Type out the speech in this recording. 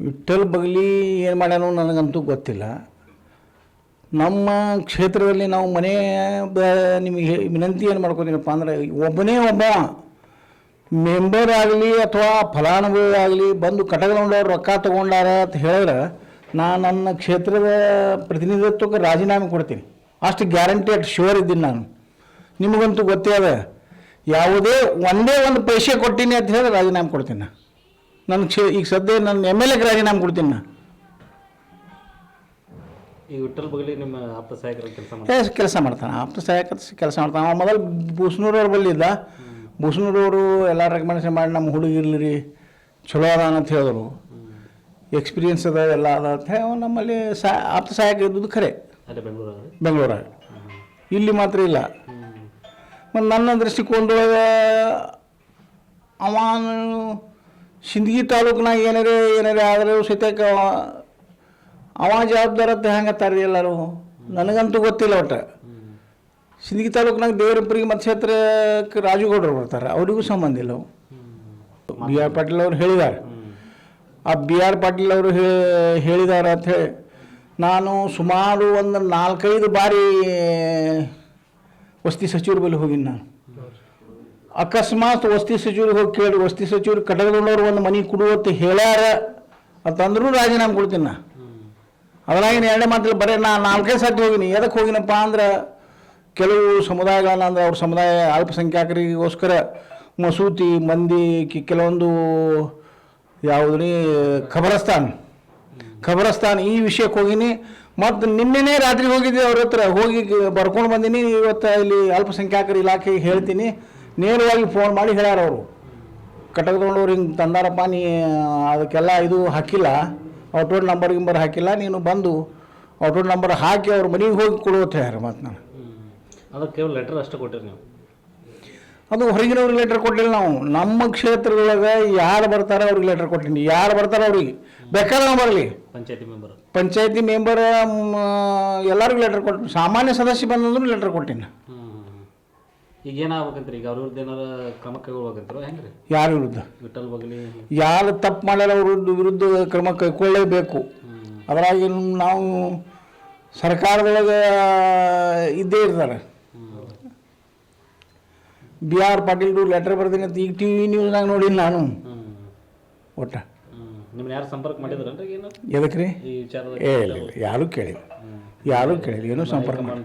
ವಿಠ್ಠಲ್ ಬಗಲಿ ಏನು ಮಾಡ್ಯಾನೋ ನನಗಂತೂ ಗೊತ್ತಿಲ್ಲ. ನಮ್ಮ ಕ್ಷೇತ್ರದಲ್ಲಿ ನಾವು ನಿಮಗೆ ವಿನಂತಿ ಏನು ಮಾಡ್ಕೋತೀನಪ್ಪ ಅಂದರೆ, ಒಬ್ಬ ಮೆಂಬರ್ ಆಗಲಿ ಅಥವಾ ಫಲಾನುಭವಿ ಆಗಲಿ ಬಂದು ಕಟಕದೊಂಡವ್ರು ರೊಕ್ಕ ತೊಗೊಂಡಾರ ಅಂತ ಹೇಳಿದ್ರೆ ನನ್ನ ಕ್ಷೇತ್ರದ ಪ್ರತಿನಿಧಿತ್ವಕ್ಕೆ ರಾಜೀನಾಮೆ ಕೊಡ್ತೀನಿ. ಅಷ್ಟು ಗ್ಯಾರಂಟಿ, ಅಷ್ಟು ಶ್ಯೂರ್ ಇದ್ದೀನಿ ನಾನು. ನಿಮಗಂತೂ ಗೊತ್ತೇ ಅದ, ಯಾವುದೇ ಒಂದೇ ಒಂದು ಪೈಸೆ ಕೊಟ್ಟಿನಿ ಅಂತ ಹೇಳಿದ್ರೆ ರಾಜೀನಾಮೆ ಕೊಡ್ತೀನಿ. ನನ್ನ ಈಗ ಸದ್ಯ ನನ್ನ MLA ರಾಜೀನಾಮೆ ಕೊಡ್ತೀನಿ ನಾನು. ಈ ವಿಠ್ಠಲ್ ಬಗಲಿ ನಿಮ್ಮ ಆಪ್ತ ಸಹಾಯಕರ ಕೆಲಸ ಮಾಡ್ತಾನೆ, ಆಪ್ತ ಸಹಾಯಕ ಕೆಲಸ ಮಾಡ್ತಾನೆ. ಅವ್ನು ಮೊದಲು ಬೂಸ್ನೂರವ್ರು ಬಲ್ಲಿದ್ದ. ಬೂಸ್ನೂರವರು ಎಲ್ಲ ರೆಕಮೆಂಡೇಶನ್ ಮಾಡಿ ನಮ್ಮ ಹುಡುಗಿರ್ಲಿ ಚಲೋ ಅದ ಅಂತ ಹೇಳಿದ್ರು, ಎಕ್ಸ್ಪೀರಿಯನ್ಸ್ ಅದ ಎಲ್ಲ ಅದ ಅಂತ ಹೇಳಿ ಅವ್ನು ನಮ್ಮಲ್ಲಿ ಆಪ್ತ ಸಹಾಯಕ ಇದ್ದದ್ದು ಖರೆ ಬೆಂಗಳೂರಾಗ. ಇಲ್ಲಿ ಮಾತ್ರ ಇಲ್ಲ. ಮತ್ತು ನನ್ನ ದೃಷ್ಟಿಕೋನದೊಳಗೆ ಅವನು ಸಿಂದಗಿ ತಾಲೂಕಿನಾಗ ಏನಾರೇ ಆದರೂ ಸಹಿತ ಅವ ಜವಾಬ್ದಾರತ್ತೆ ಹೆಂಗತ್ತಾರೆ ಎಲ್ಲರೂ, ನನಗಂತೂ ಗೊತ್ತಿಲ್ಲ. ಒಟ್ಟು ಸಿಂದಗಿ ತಾಲೂಕಿನಾಗ ದೇವರಪುರಿಗೆ ಮತಕ್ಷೇತ್ರಕ್ಕೆ ರಾಜುಗೌಡರು ಬರ್ತಾರೆ, ಅವರಿಗೂ ಸಂಬಂಧ ಇಲ್ಲ. BR ಪಾಟೀಲ್ ಅವರು ಹೇಳಿದ್ದಾರೆ. ಆ BR ಪಾಟೀಲ್ ಅವರು ಹೇಳಿದ್ದಾರೆ ಅಂಥೇಳಿ ನಾನು ಸುಮಾರು ಒಂದು 4-5 ಬಾರಿ ವಸತಿ ಸಚಿವರ ಬಳಿ ಹೋಗಿನಿ. ನಾನು ಅಕಸ್ಮಾತ್ ವಸತಿ ಸಚಿವರಿಗೆ ಹೋಗಿ ಕೇಳಿ, ವಸತಿ ಸಚಿವರು ಕಟಕದೊಂಡವ್ರು ಒಂದು ಮನೆ ಕೊಡುವತ್ತು ಹೇಳ್ಯಾರ ಅಂತಂದ್ರೂ ರಾಜೀನಾಮೆ ಕೊಡ್ತೀನಿ ನಾ. ಅದ್ರಾಗಿನ ಎರಡನೇ ಮಾತಲ್ಲಿ ಬರೀ ನಾ 4-5 ಸರ್ತಿ ಹೋಗಿನಿ. ಎದಕ್ಕೆ ಹೋಗಿನಪ್ಪ ಅಂದ್ರೆ, ಕೆಲವು ಸಮುದಾಯಗಳನ್ನ ಅಂದ್ರೆ ಅವ್ರ ಸಮುದಾಯ ಅಲ್ಪಸಂಖ್ಯಾತರಿಗೋಸ್ಕರ ಮಸೂತಿ ಮಂದಿ ಕೆಲವೊಂದು ಯಾವುದ್ರಿ ಖಬರಸ್ತಾನ್ ಈ ವಿಷಯಕ್ಕೆ ಹೋಗಿನಿ. ಮತ್ತು ನಿನ್ನೆನೇ ರಾತ್ರಿ ಹೋಗಿದ್ದೆ ಅವ್ರ ಹತ್ರ, ಹೋಗಿ ಬರ್ಕೊಂಡು ಬಂದೀನಿ. ಇವತ್ತು ಇಲ್ಲಿ ಅಲ್ಪಸಂಖ್ಯಾತರ ಇಲಾಖೆಗೆ ಹೇಳ್ತೀನಿ, ನೇರವಾಗಿ ಫೋನ್ ಮಾಡಿ ಹೇಳ್ಯಾರ ಅವರು, ಕಟಕದೊಂಡವ್ರು ಹಿಂಗೆ ತಂದಾರಪ್ಪ, ನೀ ಅದಕ್ಕೆಲ್ಲ ಇದು ಹಾಕಿಲ್ಲ, ಔಟ್ವರ್ಡ್ ನಂಬರ್ ಹಾಕಿಲ್ಲ, ನೀನು ಬಂದು ಔಟ್ವರ್ಡ್ ನಂಬರ್ ಹಾಕಿ ಅವ್ರ ಮನೆಗೆ ಹೋಗಿ ಕೊಡುವಂತ ಹೇಳ್ಯಾರ. ಮತ್ತು ನಾನು ಅದು ಕೇವಲ ಲೆಟರ್ ಅಷ್ಟೇ ಕೊಟ್ಟಿರಿ ನೀವು? ಅದು ಹೊರಗಿನವ್ರಿಗೆ ಲೆಟರ್ ಕೊಟ್ಟಿಲ್ಲ ನಾವು. ನಮ್ಮ ಕ್ಷೇತ್ರದೊಳಗೆ ಯಾರು ಬರ್ತಾರೆ ಅವ್ರಿಗೆ ಲೆಟರ್ ಕೊಟ್ಟಿನಿ. ಯಾರು ಬರ್ತಾರೆ ಅವ್ರಿಗೆ ಬೇಕಾದ್ರೆ ನಾವು ಬರಲಿ. ಪಂಚಾಯತಿ ಮೆಂಬರ್ ಎಲ್ಲರಿಗೂ ಲೆಟರ್ ಕೊಟ್ಟು, ಸಾಮಾನ್ಯ ಸದಸ್ಯ ಬಂದಂದ್ರೂ ಲೆಟರ್ ಕೊಟ್ಟಿನಿ. ಈಗ ಏನಾಗ್ಬೇಕಂತ್ರಿ? ಈಗ ಅವ್ರ ವಿರುದ್ಧ ಏನಾರ ಕ್ರಮ ಕೈಗೊಳ್ಬೇಕಂತಾರೋ ಹೆಂಗ್ರಿ? ಯಾರ ವಿರುದ್ಧ? ವಿಠ್ಠಲ್ ಬಗಲಿ ಯಾರು ತಪ್ಪು ಮಾಡ್ಯಾರ ಅವ್ರ ವಿರುದ್ಧ ಕ್ರಮ ಕೈಗೊಳ್ಳಲೇಬೇಕು. ಅದರಾಗಿ ನಾವು ಸರ್ಕಾರದೊಳಗೆ ಇದ್ದೇ ಇರ್ತಾರೆ. BR ಪಾಟೀಲ್ರು ಲೆಟರ್ ಬರ್ತೀನಿ ಅಂತ ಈಗ TV ನ್ಯೂಸ್ನಾಗ ನೋಡಿನಿ ನಾನು. ಒಟ್ಟು ನಿಮ್ಮನ್ನ ಯಾರು ಸಂಪರ್ಕ ಮಾಡಿದ್ರನ್ರಿ? ಏನು ಎದಕ್ಕೆ ರೀ? ಈ ವಿಚಾರದ ಇಲ್ಲ ಯಾರೂ ಕೇಳಿಲ್ಲ, ಏನೂ ಸಂಪರ್ಕ ಮಾಡಿ.